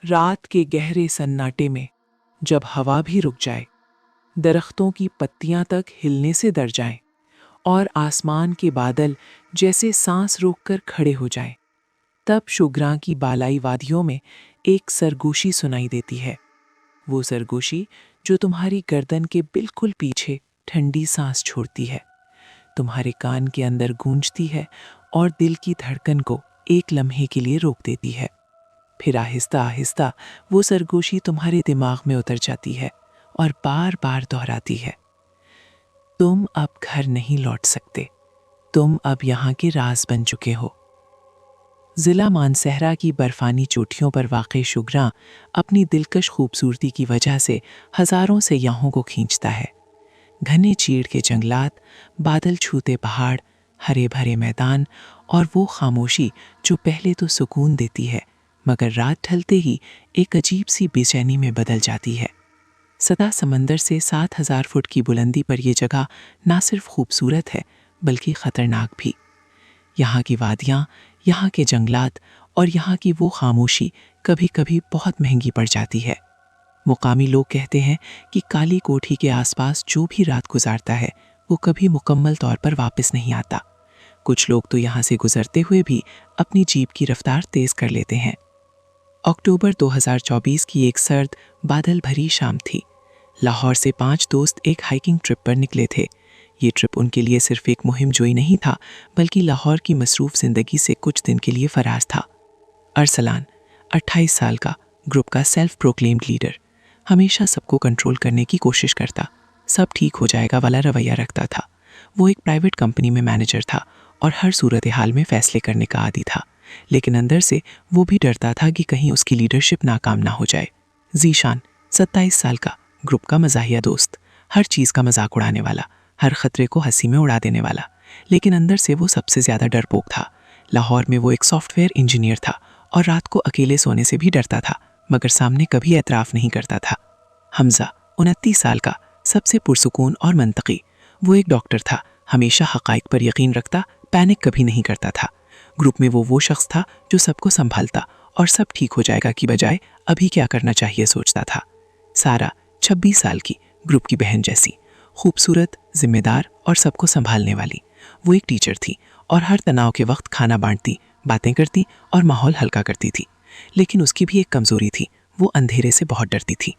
رات کے گہرے سناٹے میں جب ہوا بھی رک جائے، درختوں کی پتیاں تک ہلنے سے ڈر جائیں اور آسمان کے بادل جیسے سانس روک کر کھڑے ہو جائیں، تب شوگراں کی بالائی وادیوں میں ایک سرگوشی سنائی دیتی ہے۔ وہ سرگوشی جو تمہاری گردن کے بالکل پیچھے ٹھنڈی سانس چھوڑتی ہے، تمہارے کان کے اندر گونجتی ہے اور دل کی دھڑکن کو ایک لمحے کے لیے روک دیتی ہے۔ پھر آہستہ آہستہ وہ سرگوشی تمہارے دماغ میں اتر جاتی ہے اور بار بار دہراتی ہے، تم اب گھر نہیں لوٹ سکتے، تم اب یہاں کے راز بن چکے ہو۔ ضلع مانسہرہ کی برفانی چوٹیوں پر واقع شوگراں اپنی دلکش خوبصورتی کی وجہ سے ہزاروں سیاحوں کو کھینچتا ہے۔ گھنے چیڑ کے جنگلات، بادل چھوتے پہاڑ، ہرے بھرے میدان اور وہ خاموشی جو پہلے تو سکون دیتی ہے مگر رات ڈھلتے ہی ایک عجیب سی بے چینی میں بدل جاتی ہے۔ سطح سمندر سے 7,000 فٹ کی بلندی پر یہ جگہ نہ صرف خوبصورت ہے بلکہ خطرناک بھی۔ یہاں کی وادیاں، یہاں کے جنگلات اور یہاں کی وہ خاموشی کبھی کبھی بہت مہنگی پڑ جاتی ہے۔ مقامی لوگ کہتے ہیں کہ کالی کوٹھی کے آس پاس جو بھی رات گزارتا ہے وہ کبھی مکمل طور پر واپس نہیں آتا۔ کچھ لوگ تو یہاں سے گزرتے ہوئے بھی اپنی جیپ کی رفتار تیز کر لیتے ہیں۔ اکتوبر 2024 کی ایک سرد، بادل بھری شام تھی۔ لاہور سے 5 دوست ایک ہائیکنگ ٹرپ پر نکلے تھے۔ یہ ٹرپ ان کے لیے صرف ایک مہم جوئی نہیں تھا بلکہ لاہور کی مصروف زندگی سے کچھ دن کے لیے فرار تھا۔ ارسلان 28 سال کا، گروپ کا سیلف پروکلیمڈ لیڈر، ہمیشہ سب کو کنٹرول کرنے کی کوشش کرتا، سب ٹھیک ہو جائے گا والا رویہ رکھتا تھا۔ وہ ایک پرائیویٹ کمپنی میں مینیجر تھا اور ہر صورتحال میں فیصلے کرنے کا عادی تھا، لیکن اندر سے وہ بھی ڈرتا تھا کہ کہیں اس کی لیڈرشپ ناکام نہ ہو جائے۔ ذیشان 27 سال کا، گروپ کا مزاحیہ دوست، ہر چیز کا مذاق اڑانے والا، ہر خطرے کو ہنسی میں اڑا دینے والا، لیکن اندر سے وہ سب سے زیادہ ڈرپوک تھا۔ لاہور میں وہ ایک سافٹ ویئر انجینئر تھا اور رات کو اکیلے سونے سے بھی ڈرتا تھا مگر سامنے کبھی اعتراف نہیں کرتا تھا۔ حمزہ 29 سال کا، سب سے پرسکون اور منطقی، وہ ایک ڈاکٹر تھا، ہمیشہ حقائق پر یقین رکھتا، پینک کبھی نہیں کرتا تھا۔ گروپ میں وہ شخص تھا جو سب کو سنبھالتا اور سب ٹھیک ہو جائے گا کی بجائے ابھی کیا کرنا چاہیے سوچتا تھا۔ سارا 26 سال کی، گروپ کی بہن جیسی، خوبصورت، ذمہ دار اور سب کو سنبھالنے والی، وہ ایک ٹیچر تھی اور ہر تناؤ کے وقت کھانا بانٹتی، باتیں کرتی اور ماحول ہلکا کرتی تھی۔ لیکن اس کی بھی ایک کمزوری تھی، وہ اندھیرے سے بہت ڈرتی تھی۔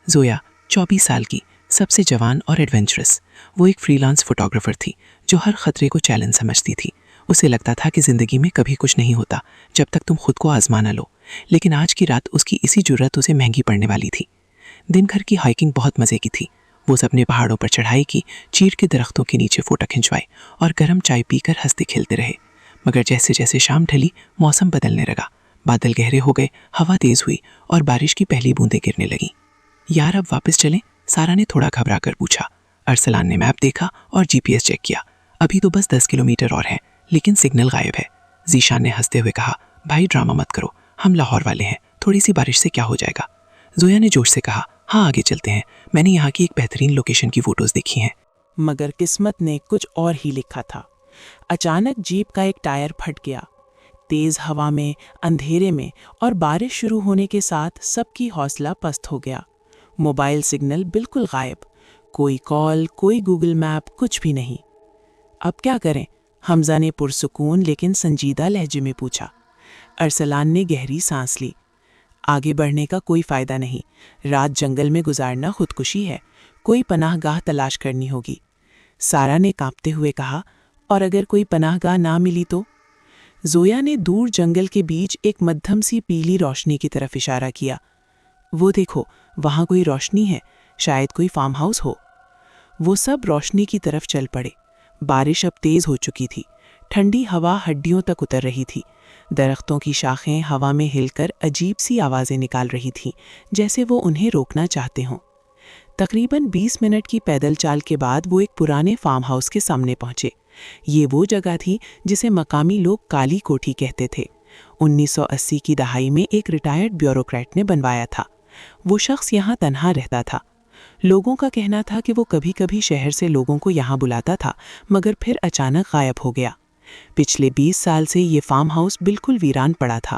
زویا 24 سال کی، سب سے جوان اور ایڈونچرس، وہ ایک فری لانس فوٹوگرافر تھی جو ہر خطرے کو چیلنج سمجھتی تھی۔ اسے لگتا تھا کہ زندگی میں کبھی کچھ نہیں ہوتا جب تک تم خود کو آزما نہ لو، لیکن آج کی رات اس کی اسی جرأت اسے مہنگی پڑنے والی تھی۔ دن بھر کی ہائیکنگ بہت مزے کی تھی۔ وہ سب نے پہاڑوں پر چڑھائی کی، چیڑ کے درختوں کے نیچے فوٹو کھنچوائے اور گرم چائے پی کر ہنستے کھیلتے رہے۔ مگر جیسے جیسے شام ڈھلی، موسم بدلنے لگا، بادل گہرے ہو گئے، ہوا تیز ہوئی اور بارش کی پہلی بوندیں گرنے لگیں۔ یار اب واپس چلیں؟ سارا نے تھوڑا گھبرا کر پوچھا۔ ارسلان نے میپ دیکھا اور جی پی ایس چیک کیا۔ ابھی تو بس 10 کلومیٹر اور ہیں لیکن سگنل غائب ہے۔ ذیشان نے ہنستے ہوئے کہا، بھائی ڈرامہ مت کرو، ہم لاہور والے ہیں، تھوڑی سی بارش سے کیا ہو جائے گا۔ زویا نے جوش سے کہا، ہاں آگے چلتے ہیں، میں نے یہاں کی ایک بہترین لوکیشن کی فوٹوز دیکھی ہیں۔ مگر قسمت نے کچھ اور ہی لکھا تھا۔ اچانک جیپ کا ایک ٹائر پھٹ گیا۔ تیز ہوا میں، اندھیرے میں اور بارش شروع ہونے کے ساتھ سب کی حوصلہ پست ہو گیا۔ موبائل سگنل بالکل غائب، کوئی کال، کوئی گوگل میپ، کچھ بھی نہیں۔ اب کیا کریں؟ حمزہ نے پرسکون لیکن سنجیدہ لہجے میں پوچھا۔ ارسلان نے گہری سانس لی۔ آگے بڑھنے کا کوئی فائدہ نہیں، رات جنگل میں گزارنا خودکشی ہے، کوئی پناہ گاہ تلاش کرنی ہوگی۔ سارا نے کانپتے ہوئے کہا، اور اگر کوئی پناہ گاہ نہ ملی تو؟ زویا نے دور جنگل کے بیچ ایک مدھم سی پیلی روشنی کی طرف اشارہ کیا۔ وہ دیکھو، وہاں کوئی روشنی ہے، شاید کوئی فارم ہاؤس ہو۔ وہ سب روشنی کی طرف چل پڑے۔ بارش اب تیز ہو چکی تھی، ٹھنڈی ہوا ہڈیوں تک اتر رہی تھی، درختوں کی شاخیں ہوا میں ہل کر عجیب سی آوازیں نکال رہی تھیں جیسے وہ انہیں روکنا چاہتے ہوں۔ تقریباً 20 منٹ کی پیدل چال کے بعد وہ ایک پرانے فارم ہاؤس کے سامنے پہنچے۔ یہ وہ جگہ تھی جسے مقامی لوگ کالی کوٹھی کہتے تھے۔ 1980 کی دہائی میں ایک ریٹائرڈ بیوروکریٹ نے بنوایا تھا۔ وہ شخص یہاں تنہا رہتا تھا۔ لوگوں کا کہنا تھا کہ وہ کبھی کبھی شہر سے لوگوں کو یہاں بلاتا تھا مگر پھر اچانک غائب ہو گیا۔ پچھلے 20 سال سے یہ فارم ہاؤس بالکل ویران پڑا تھا۔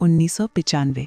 1995।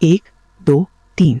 1, 2, 3।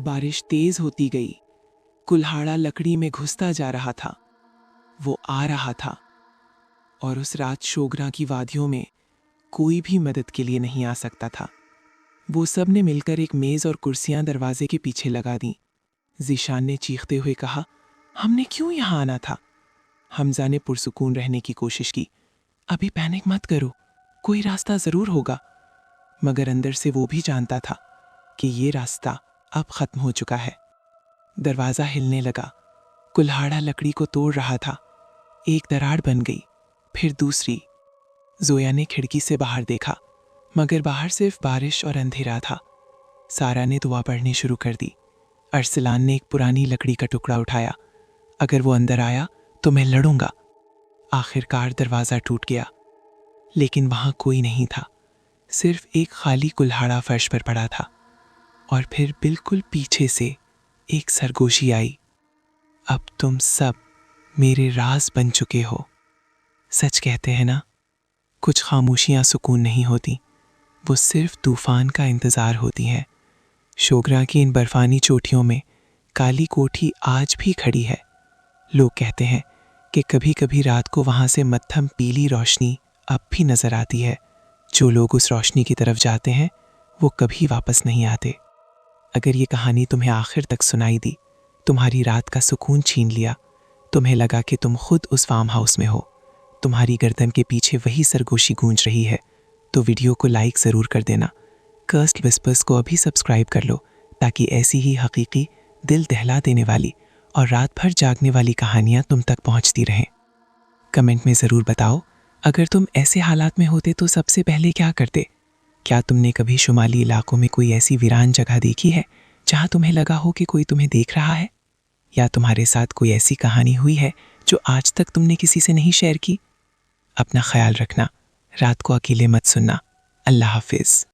بارش تیز ہوتی گئی، کلہاڑا لکڑی میں گھستا جا رہا تھا۔ وہ آ رہا تھا، اور اس رات شوگراں کی وادیوں میں کوئی بھی مدد کے لیے نہیں آ سکتا تھا۔ وہ سب نے مل کر ایک میز اور کرسیاں دروازے کے پیچھے لگا دیں۔ ذیشان نے چیختے ہوئے کہا، ہم نے کیوں یہاں آنا تھا؟ حمزہ نے پرسکون رہنے کی کوشش کی، ابھی پینک مت کرو، کوئی راستہ ضرور ہوگا۔ مگر اندر سے وہ بھی جانتا تھا کہ یہ راستہ اب ختم ہو چکا ہے۔ دروازہ ہلنے لگا، کلہاڑا لکڑی کو توڑ رہا تھا۔ ایک دراڑ بن گئی، پھر دوسری۔ زویا نے کھڑکی سے باہر دیکھا، مگر باہر صرف بارش اور اندھیرا تھا۔ سارا نے دعا پڑھنی شروع کر دی۔ ارسلان نے ایک پرانی لکڑی کا ٹکڑا اٹھایا، اگر وہ اندر آیا تو میں لڑوں گا۔ آخر کار دروازہ ٹوٹ گیا، لیکن وہاں کوئی نہیں تھا، صرف ایک خالی کلہاڑا فرش پر پڑا تھا۔ اور پھر بالکل پیچھے سے ایک سرگوشی آئی، اب تم سب میرے راز بن چکے ہو۔ سچ کہتے ہیں نا، کچھ خاموشیاں سکون نہیں ہوتی، وہ صرف طوفان کا انتظار ہوتی ہیں۔ شوگراں کی ان برفانی چوٹیوں میں کالی کوٹھی آج بھی کھڑی ہے۔ لوگ کہتے ہیں کہ کبھی کبھی رات کو وہاں سے متھم پیلی روشنی اب بھی نظر آتی ہے۔ جو لوگ اس روشنی کی طرف جاتے ہیں وہ کبھی واپس نہیں آتے۔ اگر یہ کہانی تمہیں آخر تک سنائی دی، تمہاری رات کا سکون چھین لیا، تمہیں لگا کہ تم خود اس فارم ہاؤس میں ہو، تمہاری گردن کے پیچھے وہی سرگوشی گونج رہی ہے، تو ویڈیو کو لائک ضرور کر دینا۔ کرسڈ وسپرز کو ابھی سبسکرائب کر لو تاکہ ایسی ہی حقیقی، دل دہلا دینے والی اور رات بھر جاگنے والی کہانیاں تم تک پہنچتی رہیں۔ کمنٹ میں ضرور بتاؤ، اگر تم ایسے حالات میں ہوتے تو سب سے پہلے کیا کرتے؟ کیا تم نے کبھی شمالی علاقوں میں کوئی ایسی ویران جگہ دیکھی ہے جہاں تمہیں لگا ہو کہ کوئی تمہیں دیکھ رہا ہے؟ یا تمہارے ساتھ کوئی ایسی کہانی ہوئی ہے جو آج تک تم نے کسی سے نہیں شیئر کی؟ اپنا خیال رکھنا، رات کو اکیلے مت سننا۔ اللہ حافظ۔